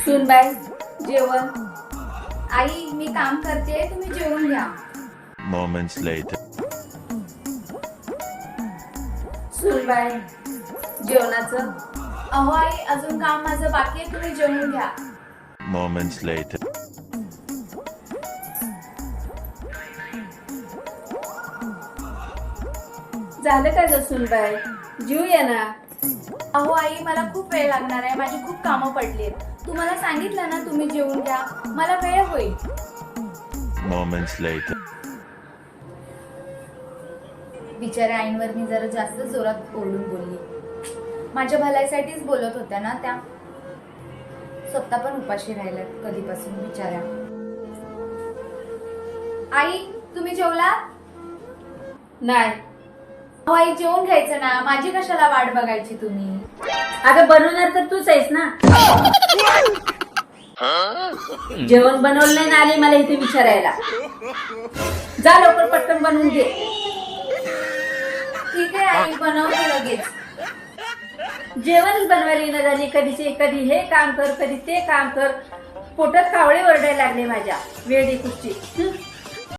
सुनबाई जेवण. आई मी काम करते, तुम्ही जेवून घ्या. Moments later. सुनबाई जेवणाचं. अहो आई अजून काम माझं बाकी आहे, तुम्ही जेवून घ्या. Moments later. झालं का ग सुनबाई, जेवूया ना. अहो आई मला खूप वेळ लागणार आहे, माझी खूप कामं पडलीत. तुम्हाला सांगितलं ना तुम्ही जेवून घ्या, मला वेळ होईल. Moments later. बिचाऱ्या आईंवर मी जरा जास्त जोरात ओरडून बोलली. माझ्या भलाईसाठीच बोलत होत्या ना त्या, स्वतः पण उपाशी राहिल्यात कधीपासून बिचाऱ्या. आई तुम्ही जेवला नाही? हो आई जेवून घ्यायचं ना, माझी कशाला वाट बघायची तुम्ही? अगं बनवणार तर तूच आहेस ना. जेवण बनवलं नाही ना, आली मला इथे विचारायला. जा लवकर पटकन बनवून घे. ठीक आहे आई बनवते लगेच. जेवणच बनवायला येणं झाली, कधी हे काम कर, कधी ते काम कर. पोटात कावळे ओरडायला लागले माझ्या. वेडी कुठची.